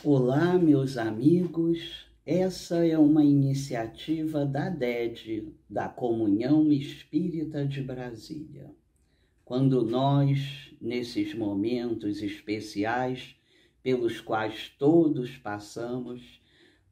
Olá, meus amigos. Essa é uma iniciativa da DED, da Comunhão Espírita de Brasília. Quando nós, nesses momentos especiais pelos quais todos passamos,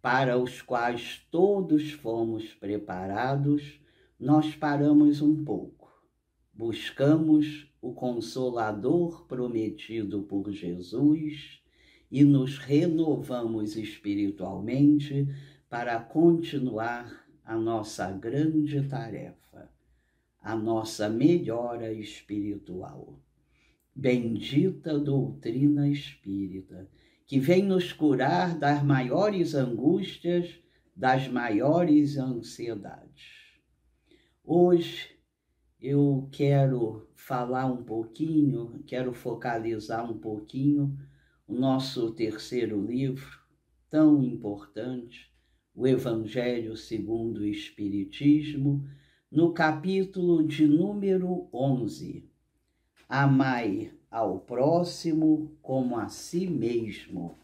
para os quais todos fomos preparados, nós paramos um pouco. Buscamos o Consolador prometido por Jesus e nos renovamos espiritualmente para continuar a nossa grande tarefa, a nossa melhora espiritual. Bendita doutrina espírita, que vem nos curar das maiores angústias, das maiores ansiedades. Hoje eu quero falar um pouquinho, quero focalizar um pouquinho o nosso terceiro livro, tão importante, o Evangelho segundo o Espiritismo, no capítulo de número 11. Amai ao próximo como a si mesmo.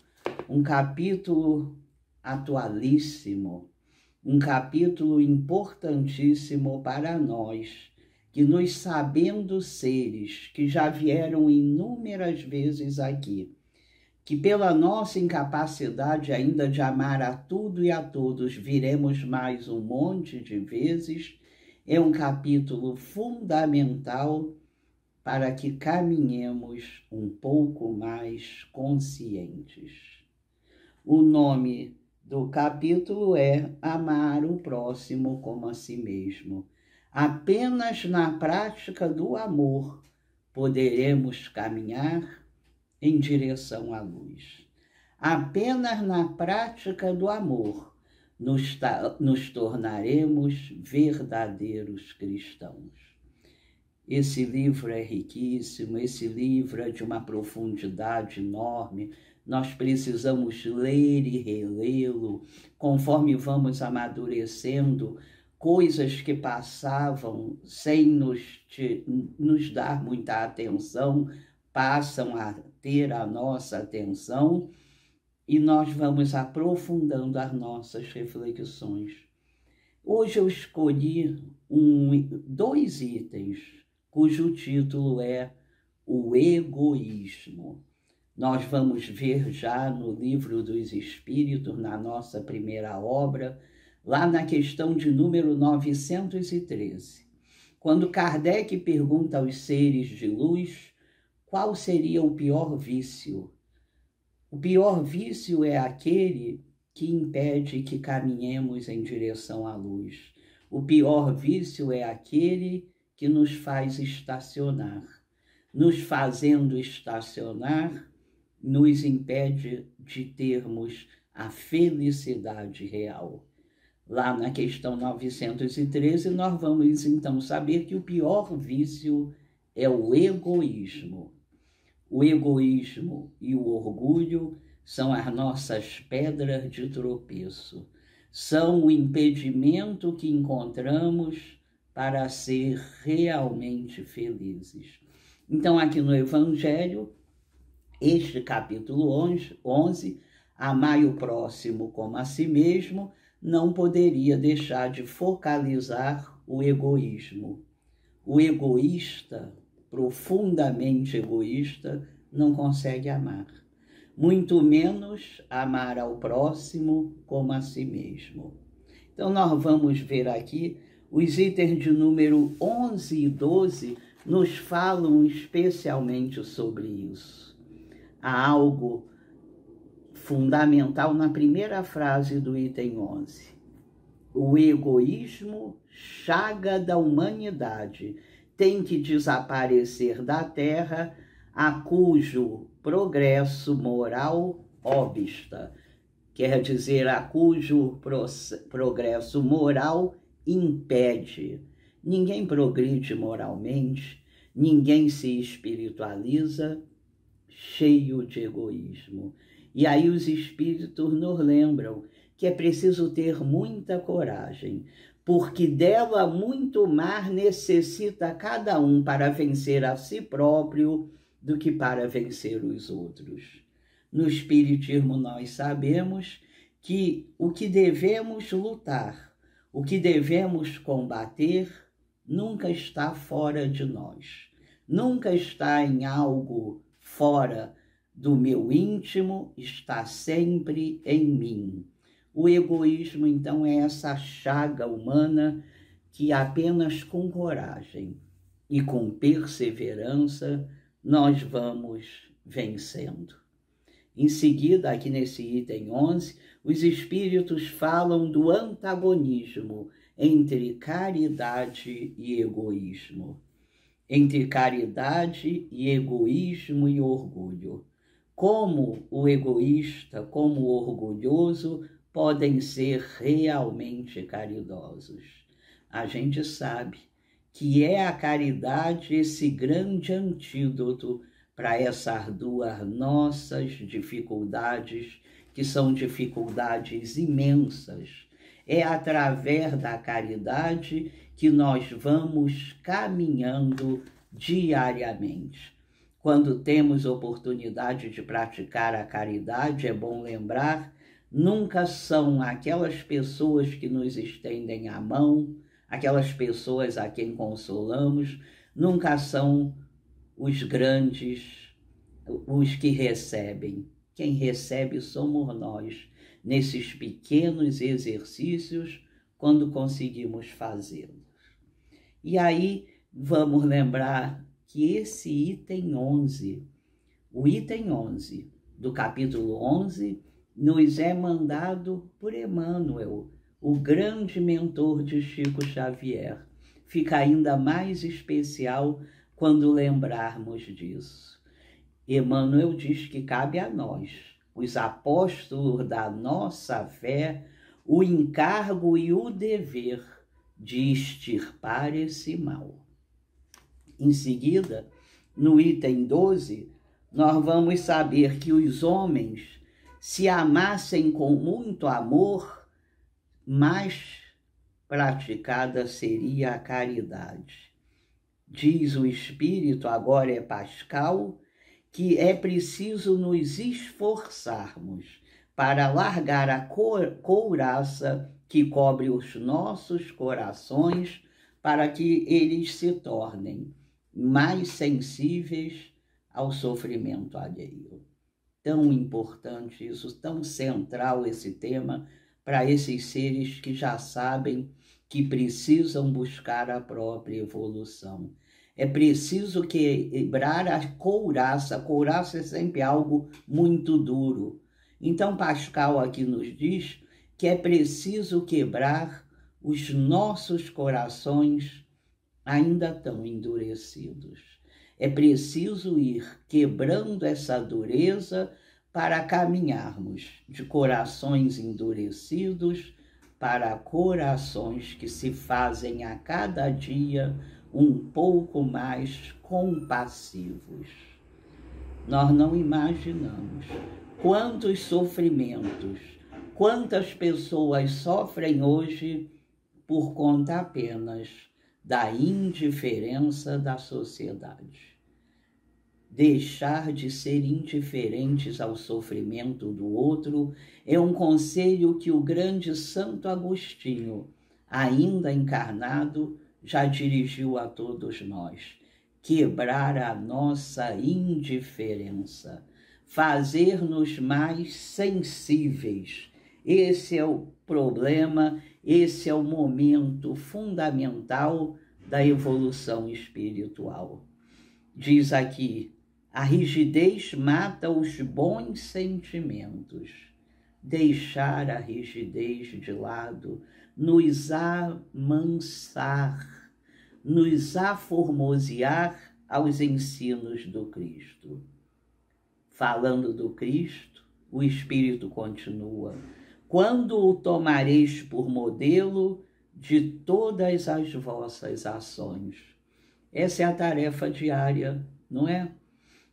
Um capítulo atualíssimo, um capítulo importantíssimo para nós, que nos sabendo seres que já vieram inúmeras vezes aqui, que pela nossa incapacidade ainda de amar a tudo e a todos viremos mais um monte de vezes, é um capítulo fundamental para que caminhemos um pouco mais conscientes. O nome do capítulo é Amar o próximo como a si mesmo. Apenas na prática do amor poderemos caminhar em direção à luz. Apenas na prática do amor nos tornaremos verdadeiros cristãos. Esse livro é riquíssimo, esse livro é de uma profundidade enorme. Nós precisamos ler e relê-lo conforme vamos amadurecendo. Coisas que passavam sem nos dar muita atenção passam a ter a nossa atenção e nós vamos aprofundando as nossas reflexões. Hoje eu escolhi dois itens cujo título é o egoísmo. Nós vamos ver já no Livro dos Espíritos, na nossa primeira obra, lá na questão de número 913, quando Kardec pergunta aos seres de luz qual seria o pior vício. O pior vício é aquele que impede que caminhemos em direção à luz. O pior vício é aquele que nos faz estacionar. Nos fazendo estacionar, nos impede de termos a felicidade real. Lá na questão 913, nós vamos então saber que o pior vício é o egoísmo. O egoísmo e o orgulho são as nossas pedras de tropeço. São o impedimento que encontramos para ser realmente felizes. Então, aqui no Evangelho, este capítulo 11, amai o próximo como a si mesmo, não poderia deixar de focalizar o egoísmo. O egoísta, profundamente egoísta, não consegue amar. Muito menos amar ao próximo como a si mesmo. Então, nós vamos ver aqui os itens de número 11 e 12 nos falam especialmente sobre isso. Há algo fundamental na primeira frase do item 11. O egoísmo, chaga da humanidade, tem que desaparecer da Terra, a cujo progresso moral obsta, quer dizer, a cujo progresso moral impede. Ninguém progride moralmente, ninguém se espiritualiza cheio de egoísmo. E aí os espíritos nos lembram que é preciso ter muita coragem, porque dela muito mais necessita cada um para vencer a si próprio do que para vencer os outros. No Espiritismo nós sabemos que o que devemos lutar, o que devemos combater, nunca está fora de nós, nunca está em algo fora do meu íntimo, está sempre em mim. O egoísmo, então, é essa chaga humana que apenas com coragem e com perseverança nós vamos vencendo. Em seguida, aqui nesse item 11, os espíritos falam do antagonismo entre caridade e egoísmo. Entre caridade e egoísmo e orgulho. Como o egoísta, como o orgulhoso podem ser realmente caridosos. A gente sabe que é a caridade esse grande antídoto para essas duas nossas dificuldades, que são dificuldades imensas. É através da caridade que nós vamos caminhando diariamente. Quando temos oportunidade de praticar a caridade, é bom lembrar, nunca são aquelas pessoas que nos estendem a mão, aquelas pessoas a quem consolamos, nunca são os grandes, os que recebem. Quem recebe somos nós, nesses pequenos exercícios, quando conseguimos fazê-los. E aí, vamos lembrar que esse item 11, o item 11 do capítulo 11, nos é mandado por Emmanuel, o grande mentor de Chico Xavier. Fica ainda mais especial quando lembrarmos disso. Emmanuel diz que cabe a nós, os apóstolos da nossa fé, o encargo e o dever de extirpar esse mal. Em seguida, no item 12, nós vamos saber que os homens, se amassem com muito amor, mais praticada seria a caridade. Diz o Espírito, agora é Pascal, que é preciso nos esforçarmos para largar a couraça que cobre os nossos corações, para que eles se tornem mais sensíveis ao sofrimento alheio. Tão importante isso, tão central esse tema para esses seres que já sabem que precisam buscar a própria evolução. É preciso quebrar a couraça. A couraça é sempre algo muito duro. Então, Pascal aqui nos diz que é preciso quebrar os nossos corações ainda tão endurecidos. É preciso ir quebrando essa dureza para caminharmos de corações endurecidos para corações que se fazem a cada dia um pouco mais compassivos. Nós não imaginamos quantos sofrimentos, quantas pessoas sofrem hoje por conta apenas da indiferença da sociedade. Deixar de ser indiferentes ao sofrimento do outro é um conselho que o grande Santo Agostinho, ainda encarnado, já dirigiu a todos nós. Quebrar a nossa indiferença, fazer-nos mais sensíveis. Esse é o problema, esse é o momento fundamental da evolução espiritual. Diz aqui, a rigidez mata os bons sentimentos. Deixar a rigidez de lado, nos amansar, nos aformosear aos ensinos do Cristo. Falando do Cristo, o Espírito continua. Quando o tomareis por modelo de todas as vossas ações. Essa é a tarefa diária, não é?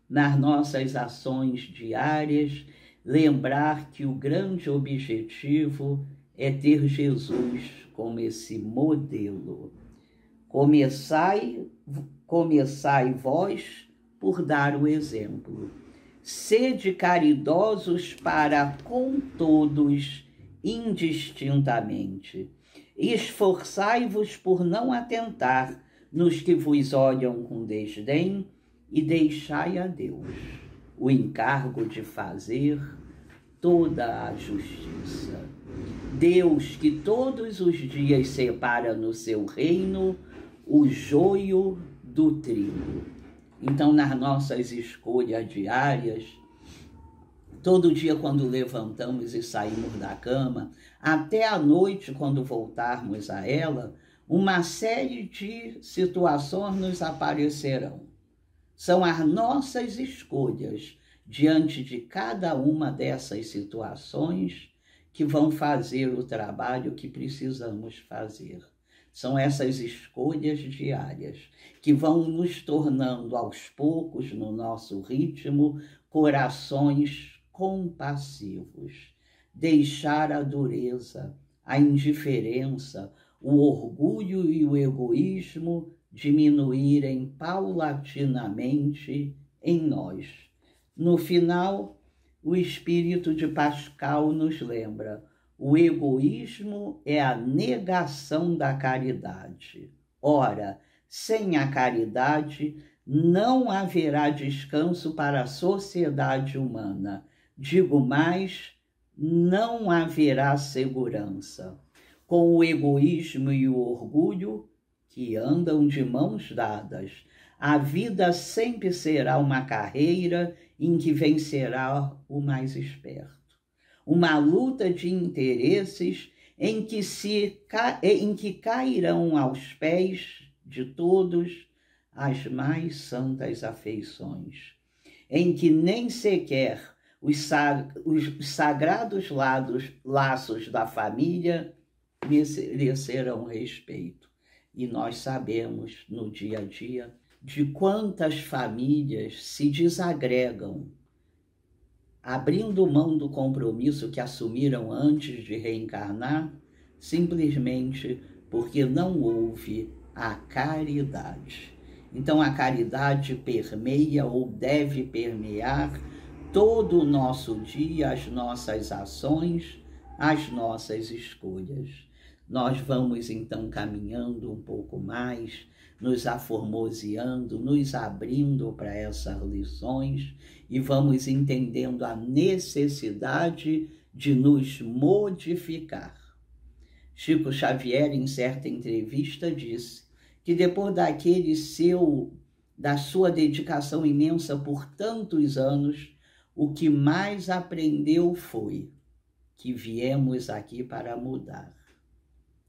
Nas nossas ações diárias, lembrar que o grande objetivo é ter Jesus como esse modelo. Começai vós por dar o exemplo. Sede caridosos para com todos indistintamente. Esforçai-vos por não atentar nos que vos olham com desdém e deixai a Deus o encargo de fazer toda a justiça. Deus que todos os dias separa no seu reino o joio do trigo. Então, nas nossas escolhas diárias, todo dia quando levantamos e saímos da cama, até à noite quando voltarmos a ela, uma série de situações nos aparecerão. São as nossas escolhas diante de cada uma dessas situações que vão fazer o trabalho que precisamos fazer. São essas escolhas diárias que vão nos tornando aos poucos, no nosso ritmo, corações compassivos. Deixar a dureza, a indiferença, o orgulho e o egoísmo diminuírem paulatinamente em nós. No final, o espírito de Pascal nos lembra: o egoísmo é a negação da caridade. Ora, sem a caridade, não haverá descanso para a sociedade humana. Digo mais, não haverá segurança. Com o egoísmo e o orgulho, que andam de mãos dadas, a vida sempre será uma carreira em que vencerá o mais esperto. Uma luta de interesses em que cairão aos pés de todos as mais santas afeições, em que nem sequer os sagrados laços da família merecerão respeito. E nós sabemos no dia a dia de quantas famílias se desagregam, abrindo mão do compromisso que assumiram antes de reencarnar, simplesmente porque não houve a caridade. Então a caridade permeia ou deve permear todo o nosso dia, as nossas ações, as nossas escolhas. Nós vamos então caminhando um pouco mais, nos aformoseando, nos abrindo para essas lições e vamos entendendo a necessidade de nos modificar. Chico Xavier, em certa entrevista, disse que depois da sua dedicação imensa por tantos anos, o que mais aprendeu foi que viemos aqui para mudar.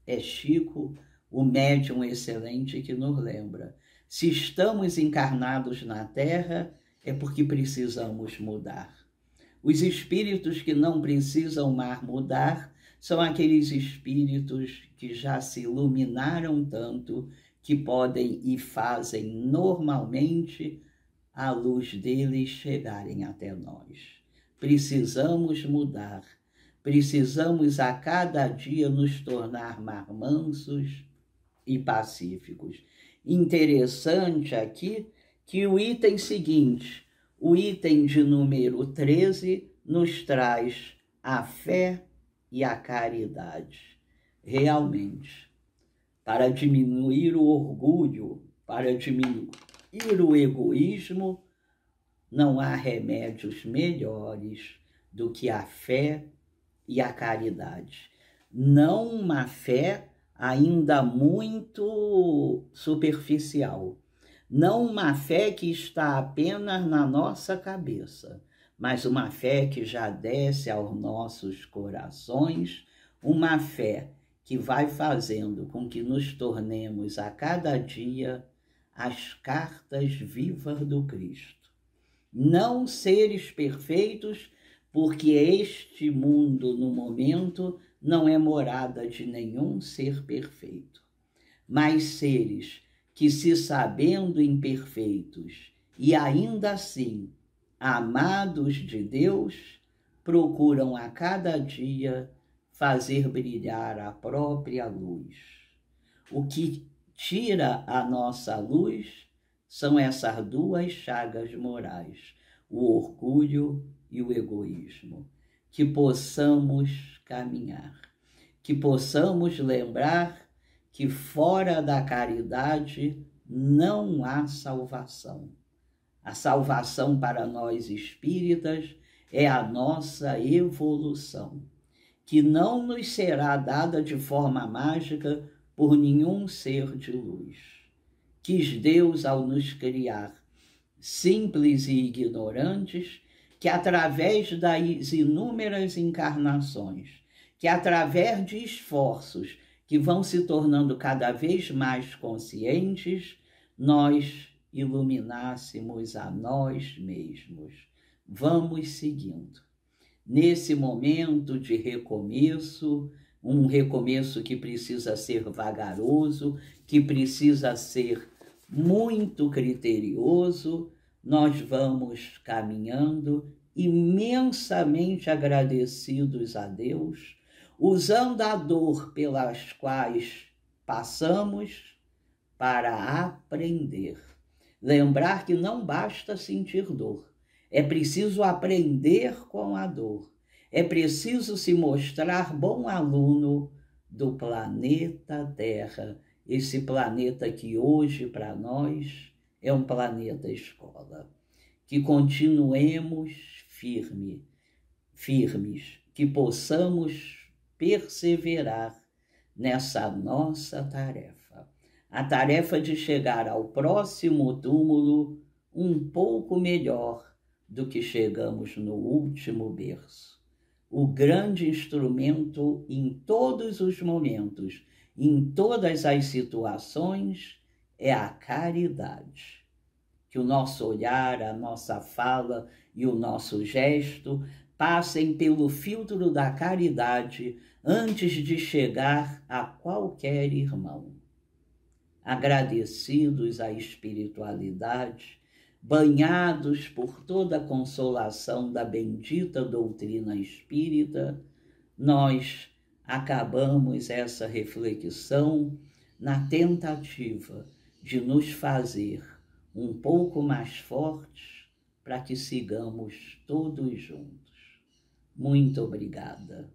É Chico, o médium excelente, que nos lembra: se estamos encarnados na Terra, é porque precisamos mudar. Os espíritos que não precisam mais mudar são aqueles espíritos que já se iluminaram tanto que podem e fazem normalmente a luz deles chegarem até nós. Precisamos mudar. Precisamos a cada dia nos tornar mais mansos e pacíficos. Interessante aqui que o item seguinte, o item de número 13, nos traz a fé e a caridade. Realmente, para diminuir o orgulho, para diminuir o egoísmo, não há remédios melhores do que a fé e a caridade. Não uma fé ainda muito superficial, não uma fé que está apenas na nossa cabeça, mas uma fé que já desce aos nossos corações, uma fé que vai fazendo com que nos tornemos a cada dia as cartas vivas do Cristo. Não seres perfeitos, porque este mundo, no momento, não é morada de nenhum ser perfeito, mas seres que, se sabendo imperfeitos e ainda assim amados de Deus, procuram a cada dia fazer brilhar a própria luz. O que tira a nossa luz são essas duas chagas morais: o orgulho e o egoísmo. Que possamos caminhar, que possamos lembrar que fora da caridade não há salvação. A salvação para nós espíritas é a nossa evolução, que não nos será dada de forma mágica por nenhum ser de luz. Quis Deus, ao nos criar simples e ignorantes, que através das inúmeras encarnações, que através de esforços que vão se tornando cada vez mais conscientes, nós iluminássemos a nós mesmos. Vamos seguindo. Nesse momento de recomeço, um recomeço que precisa ser vagaroso, que precisa ser muito criterioso, nós vamos caminhando imensamente agradecidos a Deus, usando a dor pelas quais passamos para aprender. Lembrar que não basta sentir dor, é preciso aprender com a dor, é preciso se mostrar bom aluno do planeta Terra, esse planeta que hoje para nós é um planeta escola. Que continuemos firmes, que possamos perseverar nessa nossa tarefa. A tarefa de chegar ao próximo túmulo um pouco melhor do que chegamos no último berço. O grande instrumento em todos os momentos, em todas as situações, é a caridade. Que o nosso olhar, a nossa fala e o nosso gesto passem pelo filtro da caridade antes de chegar a qualquer irmão. Agradecidos à espiritualidade, banhados por toda a consolação da bendita doutrina espírita, nós acabamos essa reflexão na tentativa de nos fazer um pouco mais fortes para que sigamos todos juntos. Muito obrigada.